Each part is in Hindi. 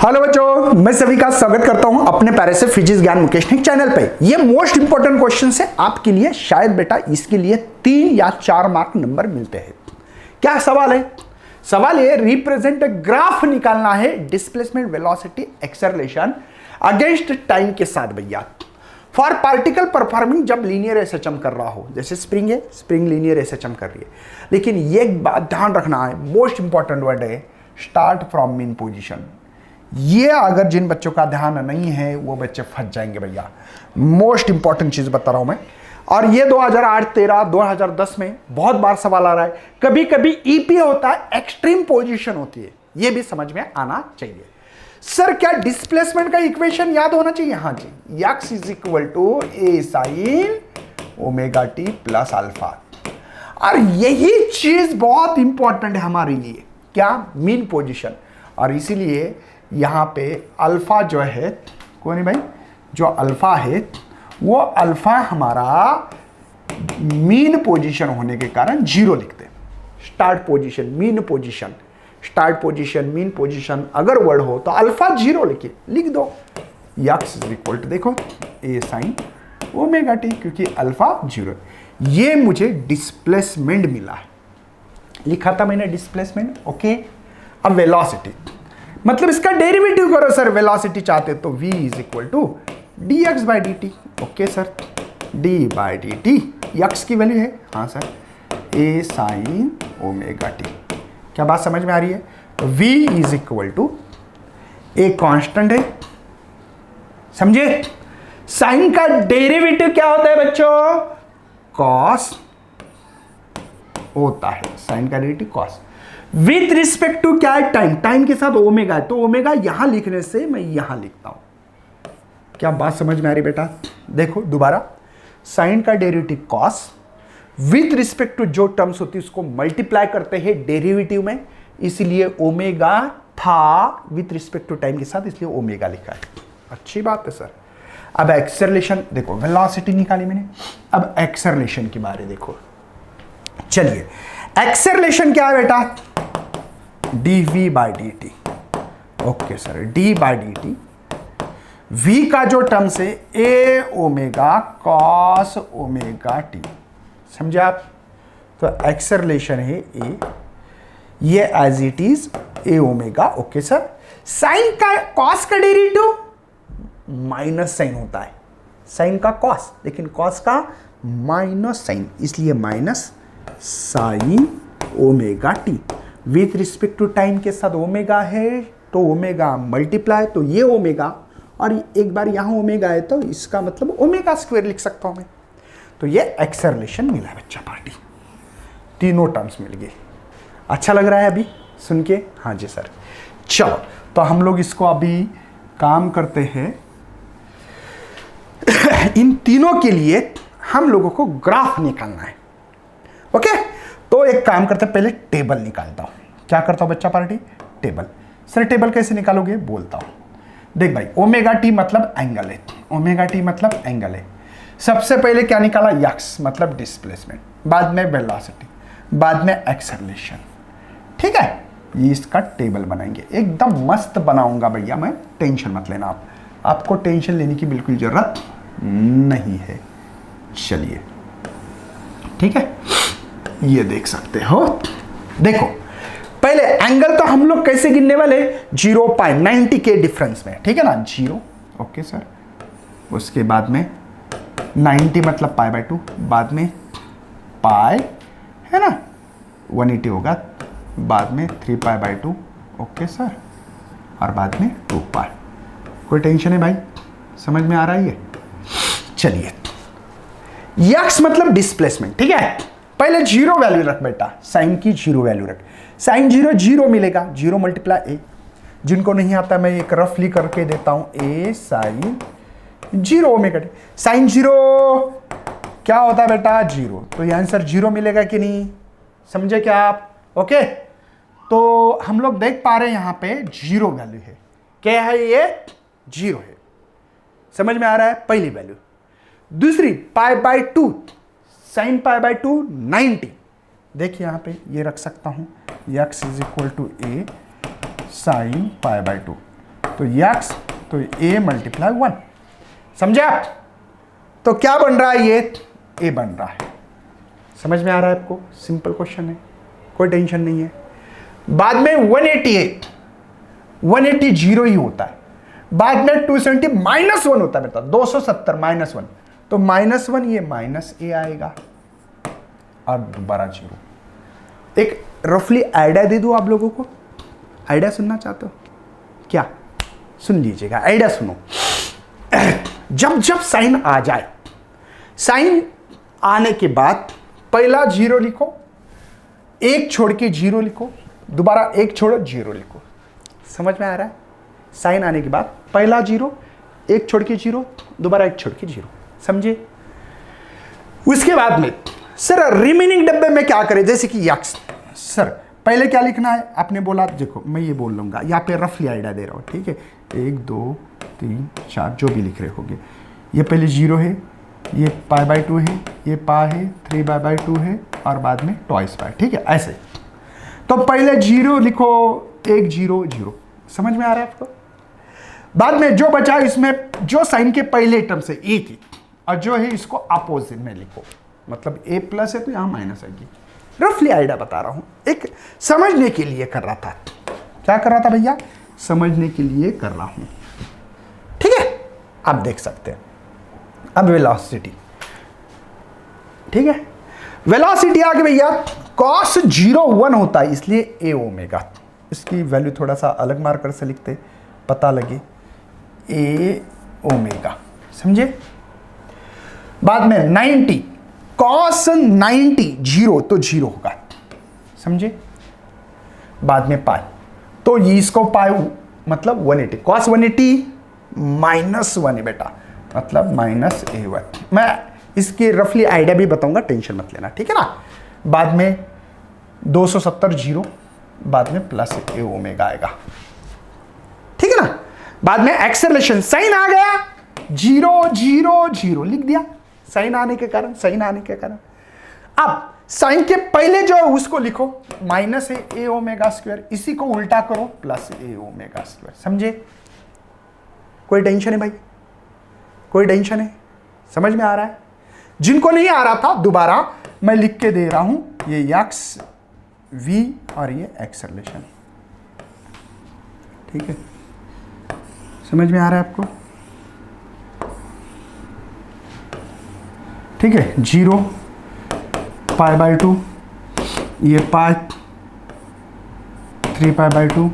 हेलो बच्चों, मैं सभी का स्वागत करता हूं अपने प्यारे से फिजिक्स ज्ञान मुकेश चैनल पे। ये मोस्ट इंपॉर्टेंट क्वेश्चन है आपके लिए, शायद बेटा इसके लिए 3 या 4 मार्क नंबर मिलते हैं। क्या सवाल है? सवाल ये रिप्रेजेंट ग्राफ निकालना है displacement velocity acceleration against time के साथ भैया, फॉर पार्टिकल परफॉर्मिंग जब लीनियर एसएचएम कर रहा हो। जैसे स्प्रिंग है, स्प्रिंग लीनियर एसएचएम कर रही है, लेकिन ये एक बात ध्यान रखना है, मोस्ट इंपॉर्टेंट वर्ड है स्टार्ट फ्रॉम मीन पोजीशन। ये अगर जिन बच्चों का ध्यान नहीं है वो बच्चे फंस जाएंगे भैया। मोस्ट इंपॉर्टेंट चीज बता रहा हूं मैं। और ये 2008, 13, 2010 में बहुत बार सवाल आ रहा है। कभी कभी ईपी होता है, एक्सट्रीम पोजीशन होती है, ये भी समझ में आना चाहिए। सर क्या डिस्प्लेसमेंट का इक्वेशन याद होना चाहिए? हाँ जी, x is equal to A sine omega T plus alpha. और यही चीज बहुत इंपॉर्टेंट है हमारे लिए, क्या? Mean position. और इसीलिए यहां पे अल्फा जो है, कौन है भाई? जो अल्फा है वो अल्फा हमारा मीन पोजीशन होने के कारण 0 लिखते हैं। Start position, mean position, start position, mean position अगर वर्ड हो तो अल्फा 0 लिख दो। x इज इक्वल टू देखो ए साइन ओमेगा टी, क्योंकि अल्फा 0। ये मुझे डिस्प्लेसमेंट मिला है, लिखा था मैंने डिस्प्लेसमेंट। ओके, अब वेलोसिटी मतलब इसका डेरिवेटिव करो सर, वेलोसिटी चाहते तो v is equal to D X by D T. Okay sir, d by D T X की वैल्यू है, हाँ sir, a sine omega T. क्या बात समझ में आ रही है? तो v is equal to a constant है, समझे? साइन का डेरिवेटिव क्या होता है बच्चों? कॉस होता है, साइन का derivative cos. With respect to क्या है? टाइम। टाइम के साथ ओमेगा है, तो ओमेगा यहां लिखने से मैं यहां लिखता हूं। क्या बात समझ में आ रही बेटा? देखो दोबारा, साइन का derivative cos, with respect to जो टर्म्स होती है उसको मल्टीप्लाई करते हैं डेरिवेटिव में, इसलिए ओमेगा था विथ रिस्पेक्ट टू टाइम के साथ, इसलिए ओमेगा लिखा है। अच्छी बात है सर। अब एक्सेलरेशन देखो, वेलोसिटी निकाली मैंने, अब एक्सेलरेशन के बारे देखो। चलिए, एक्सेलरेशन क्या है बेटा? dv by D T. Okay sir, d by D T, v का जो टर्म से a omega cos omega T, समझे आप? तो एक्सेलरेशन है a, ये as it is a omega. Okay sir, sine का कॉस का डेरिवेटिव माइनस साइन होता है, साइन का कॉस, लेकिन कॉस का माइनस साइन, इसलिए minus sine omega T. With respect to time के साथ ओमेगा है तो ओमेगा मल्टीप्लाई, तो ये ओमेगा, और एक बार यहां ओमेगा है तो इसका मतलब ओमेगा स्क्वायर लिख सकता हूं मैं। तो ये एक्सेलरेशन मिला है बच्चा पार्टी, तीनों टर्म्स मिल गए। अच्छा लग रहा है अभी सुन के? हाँ जी सर। चलो, तो हम लोग इसको अभी काम करते हैं। इन तीनों के लिए हम लोगों को ग्राफ निकालना है। ओके, तो एक काम करते हैं, पहले टेबल निकालता हूं। क्या करता हूं बच्चा पार्टी? टेबल। सर टेबल कैसे निकालोगे? बोलता हूं। देख भाई, ओमेगा टी मतलब एंगल है, ओमेगा टी मतलब एंगल है। सबसे पहले क्या निकाला? यक्स मतलब डिस्प्लेसमेंट, बाद में वेलोसिटी, बाद में एक्सेलरेशन। ठीक है, ये इसका टेबल बनाएंगे, एकदम मस्त बनाऊंगा भैया मैं, टेंशन मत लेना आप, आपको टेंशन लेने की बिल्कुल जरूरत नहीं है। चलिए, ठीक है, ये देख सकते हो। देखो, पहले एंगल तो हम लोग कैसे गिनने वाले? 0.90 के डिफरेंस में, ठीक है ना? 0। ओके सर, उसके बाद में 90 मतलब पाई बाय 2, बाद में पाई है ना 180 होगा, बाद में 3 पाई बाय 2। ओके सर, और बाद में 2 पाई। कोई टेंशन है भाई? समझ में आ रहा है ये? चलिए, यक्स मतलब डिस्प्लेसमेंट, ठीक है। पहले 0 वैल्यू रख बेटा, साइन की 0 वैल्यू रख। साइन 0 0 मिलेगा, 0 मल्टीप्लाई ए। जिनको नहीं आता मैं एक रफली करके देता हूं, ए साइन 0 ओमेगा टी। साइन 0 क्या होता है बेटा? 0। तो ये आंसर 0 मिलेगा कि नहीं? समझे क्या आप? ओके, तो हम लोग देख पा रहे हैं यहां पे 0 वैल्यू है। क्या है ये? 0 है। समझ में आ रहा है? पहली वैल्यू। दूसरी पाई बाय 2, साइन पाई बाय 2 90। देखिए यहां पे ये रख सकता हूं, x is equal to A sine pi by 2। तो x तो a मल्टीप्लाई 1, समझे आप? तो क्या बन रहा है, ये a बन रहा है। समझ में आ रहा है आपको? सिंपल क्वेश्चन है, कोई टेंशन नहीं है। बाद में 188 180 जीरो ही होता है, बाद में 270 -1 होता है बेटा, 270 -1, तो -1 ये -a आएगा और दोबारा जीरो। एक रफली आइडिया दे दूं आप लोगों को, आइडिया सुनना चाहते हो क्या? सुन लीजिएगा, आइडिया सुनो। जब जब साइन आ जाए, साइन आने के बाद पहला जीरो लिखो, एक छोड़ के जीरो लिखो, दोबारा एक छोड़ो जीरो लिखो। समझ में आ रहा है? साइन आने के बाद पहला जीरो, एक छोड़ के जीरो, दोबारा एक छोड़ के जीरो, समझे? उसके बाद में सर रिमेनिंग डब्बे में क्या करें, जैसे कि यक्स, सर पहले क्या लिखना है आपने बोला, देखो मैं ये बोल लूंगा, यहाँ पे रफली आइडिया दे रहा हूँ, ठीक है? 1 2 3 4 जो भी लिख रहे होगे, ये पहले जीरो है, ये π/2 है, ये π है, 3/2 है और बाद में ट्वाइस पाई, ठीक है? ऐसे तो पहले जीरो लिखो, 1 0 0, समझ में आ रहा है आपको? बाद में जो बचा इसमें, जो साइन के पहले टर्म से ए थी और जो है इसको अपोजिट में लिखो, मतलब a प्लस है तो यहां माइनस आएगी। रफली आइडिया बता रहा हूं, एक समझने के लिए कर रहा था। क्या कर रहा था भैया? समझने के लिए कर रहा हूं, ठीक है? आप देख सकते हैं। अब वेलोसिटी, ठीक है? वेलोसिटी आ गई भैया, cos 0 1 होता है, इसलिए a ओमेगा, इसकी वैल्यू थोड़ा सा अलग मार्कर से लिखते, पता लगे, a ओमेगा, समझे? बाद में 90, cos 90 0 तो 0 होगा, समझे? बाद में पाई, तो इसको पाई मतलब 180, cos 180 -1 है बेटा, मतलब -a1। मैं इसकी रफली आइडिया भी बताऊंगा, टेंशन मत लेना, ठीक है ना? बाद में 270 0, बाद में प्लस a ओमेगा आएगा, ठीक है ना? बाद में एक्सेलरेशन, साइन आ गया, 0 0 0 लिख दिया, साइन आने के कारण, साइन आने के कारण। अब साइन के पहले जो है उसको लिखो, -a ओमेगा स्क्वायर, इसी को उल्टा करो, +a ओमेगा स्क्वायर, समझे? कोई टेंशन है भाई? कोई टेंशन है? समझ में आ रहा है? जिनको नहीं आ रहा था दोबारा मैं लिख के दे रहा हूं, ये x v और ये एक्सेलरेशन, ठीक है? समझ में आ रहा है आपको? ठीक है? 0 π/2, ये पाई, 3π/2,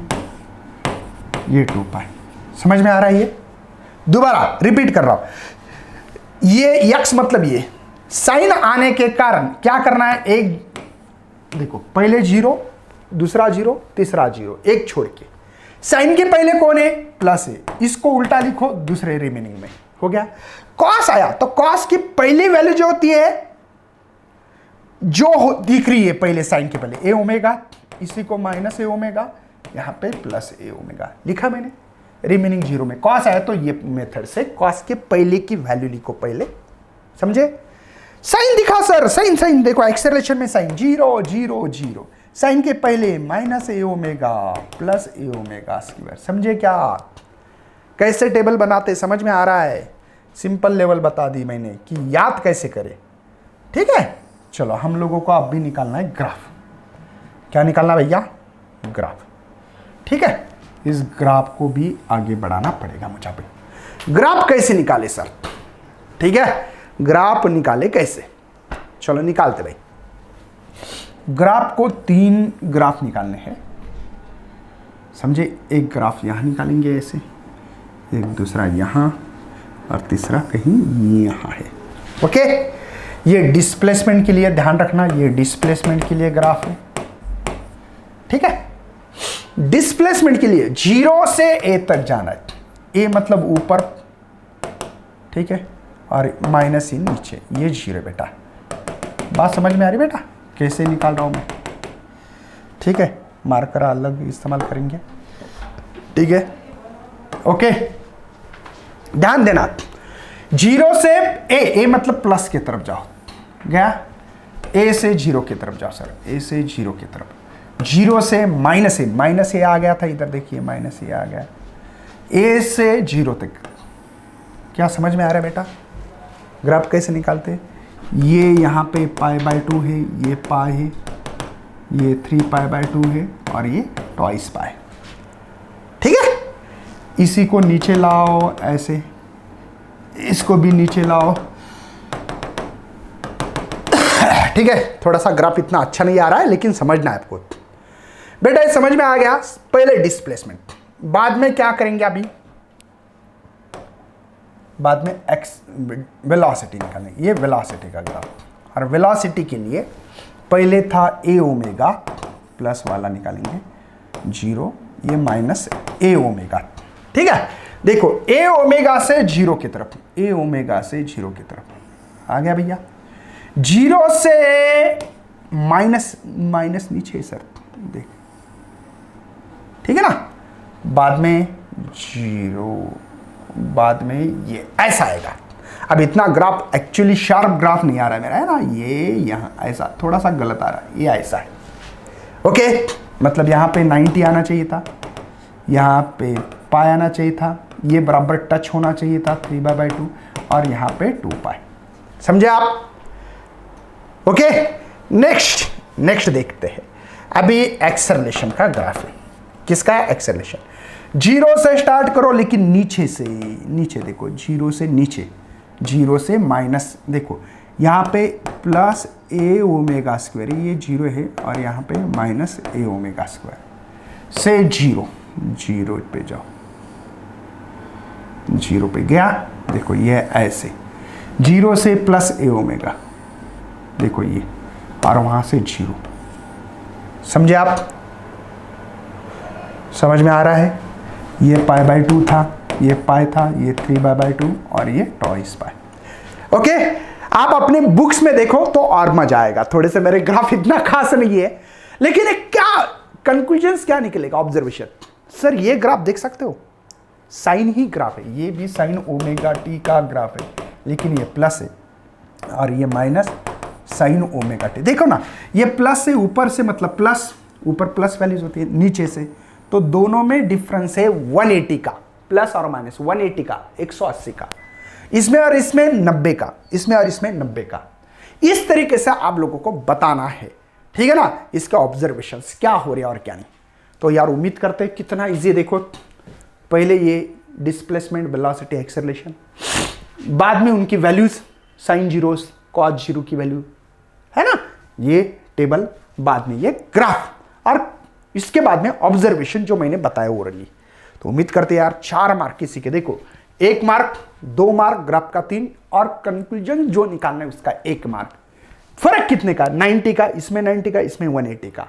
ये 2π। समझ में आ रहा है? ये दोबारा रिपीट कर रहा हूं, ये x मतलब ये साइन आने के कारण क्या करना है, एक देखो, पहले 0, दूसरा 0, तीसरा 0, एक छोड़ के, साइन के पहले कौन है, प्लस है, इसको उल्टा लिखो दूसरे रिमेनिंग में, हो गया? कॉस आया तो कॉस की पहली वैल्यू जो होती है, जो दिख रही है पहले साइन के पहले, a ओमेगा, इसी को -a ओमेगा, यहां पे +a ओमेगा लिखा मैंने। रिमेनिंग 0 में कॉस आया तो ये मेथड से कॉस के पहले की वैल्यू लिखो पहले, समझे? साइन दिखा सर, साइन साइन देखो, एक्सेलरेशन में साइन 0 0 0, साइन के पहले -a omega +a omega square, समझे क्या? कैसे टेबल बनाते, समझ में आ रहा है? सिंपल लेवल बता दी मैंने कि याद कैसे करें, ठीक है? चलो हम लोगों को अब भी निकालना है ग्राफ। क्या निकालना भैया? ग्राफ, ठीक है? इस ग्राफ को भी आगे बढ़ाना पड़ेगा मुझे। अभी ग्राफ कैसे निकाले सर, ठीक है? ग्राफ निकाले कैसे, चलो निकालते भाई। ग्राफ को 3 ग्राफ निकालने हैं, समझे? एक ग्राफ यहां निकालेंगे ऐसे, एक दूसरा यहां और तीसरा कहीं यहां है, ओके? ये डिस्प्लेसमेंट के लिए ध्यान रखना, ये डिस्प्लेसमेंट के लिए ग्राफ है, ठीक है? डिस्प्लेसमेंट के लिए 0 से a तक जाना है, a मतलब ऊपर, ठीक है? और -e नीचे, ये 0 बेटा। बात समझ में आ रही बेटा? कैसे निकाल रहा हूं मैं, ठीक है? मार्कर अलग इस्तेमाल करेंगे, ठीक है? ओके, ध्यान देना, 0 से a मतलब प्लस की तरफ जाओ, गया? a से 0 की तरफ जाओ सर, a से 0 की तरफ, 0 से -a आ गया था इधर, देखिए -a आ गया, ए से 0 तक। क्या समझ में आ रहा है बेटा? ग्राफ कैसे निकालते हैं? ये यहाँ पे π/2 है, ये पाई है, ये 3π/2 है और ये ट्वाइस पाई। ठीक है, इसी को नीचे लाओ ऐसे, इसको भी नीचे लाओ। ठीक है, थोड़ा सा ग्राफ इतना अच्छा नहीं आ रहा है लेकिन समझना है आपको। बेटा ये समझ में आ गया। पहले डिस्प्लेसमेंट, बाद में क्या करेंगे? अभी बाद में एक्स वेलोसिटी निकालेंगे। ये वेलोसिटी का ग्राफ, और वेलोसिटी के लिए पहले था ए ओमेगा प्लस वाला निकालेंगे 0, ये माइनस ए ओमेगा। ठीक है, देखो ए ओमेगा से 0 की तरफ, ए ओमेगा से 0 की तरफ आ गया भैया। 0 से माइनस नीचे सर, देख, ठीक है ना। बाद में 0, बाद में ये ऐसा आएगा। अब इतना ग्राफ एक्चुअली शार्प ग्राफ नहीं आ रहा है मेरा, है ना। ये यहाँ ऐसा थोड़ा सा गलत आ रहा है, ये ऐसा है। ओके, मतलब यहाँ पे 90 आना चाहिए था, यहाँ पे पाई आना चाहिए था, ये बराबर टच होना चाहिए था 3/2 और यहाँ पे 2π। समझे आप? ओके, नेक्स्ट देखते हैं। अभी एक्सेलरेशन का ग्राफ है। किसका है? एक्सेलरेशन। 0 से स्टार्ट करो, लेकिन नीचे से, नीचे देखो, 0 से नीचे, 0 से माइनस, देखो यहाँ पे प्लस ए ओमेगा स्क्वायर, ये 0 है, और यहाँ पे माइनस ए ओमेगा स्क्वायर से 0 पे जाओ, 0 पे गया। देखो ये ऐसे 0 से प्लस ए ओमेगा, देखो ये, और वहां से 0। समझे आप? समझ में आ रहा है? ये π/2 था, ये पाई था, ये 3/2 और ये ट्वाइस पाई। ओके, आप अपने बुक्स में देखो तो और मजा आएगा। थोड़े से मेरे ग्राफ इतना खास नहीं है, लेकिन एक क्या कंक्लूजन्स क्या निकलेगा? ऑब्जर्वेशन, सर ये ग्राफ देख सकते हो, साइन ही ग्राफ है, ये भी साइन ओमेगा टी का ग्राफ है, लेकिन ये प्लस है और ये माइनस साइन ओमेगा टी। देखो ना, ये प्लस से ऊपर से, मतलब प्लस ऊपर प्लस वैल्यूज होती है, नीचे से, तो दोनों में डिफरेंस है 180 का, प्लस और माइनस 180 का, 180 का, इसमें और इसमें 90 का, इसमें और इसमें 90 का। इस तरीके से आप लोगों को बताना है, ठीक है ना, इसका ऑब्जर्वेशंस क्या हो रहा है और क्या नहीं। तो यार उम्मीद करते हैं कितना इजी। देखो पहले ये डिस्प्लेसमेंट, वेलोसिटी, एक्सेलरेशन, बाद में उनकी values, sine zeros, cos zero की वैल्यू, है ना, ये टेबल, बाद में ये ग्राफ, और इसके बाद में ऑब्जर्वेशन जो मैंने बताया ओरली। तो उम्मीद करते हैं यार 4 मार्क किसी के, देखो 1 मार्क, 2 मार्क, ग्राफ का 3, और कंक्लूजन जो निकालना है उसका 1 मार्क। फर्क कितने का? 90 का, इसमें 90 का, इसमें 180 का।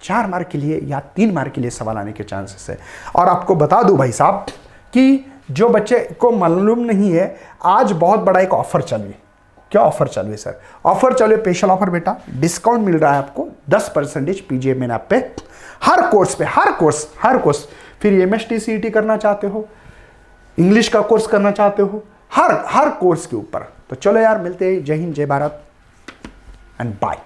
4 मार्क के लिए या 3 मार्क के लिए सवाल आने के चांसेस है। और आपको बता दूं भाई साहब कि जो बच्चे को मालूम नहीं है, आज बहुत बड़ा एक ऑफर चालू है। क्या ऑफर चालू है सर? ऑफर चालू है, स्पेशल ऑफर बेटा, डिस्काउंट मिल रहा है आपको 10% पीजीएमएन ऐप पे, हर कोर्स पे, हर कोर्स। फिर एमएसटी सीईटी करना चाहते हो, इंग्लिश का कोर्स करना चाहते हो, हर कोर्स के ऊपर। तो चलो यार मिलते हैं। जय हिंद, जय भारत एंड बाय।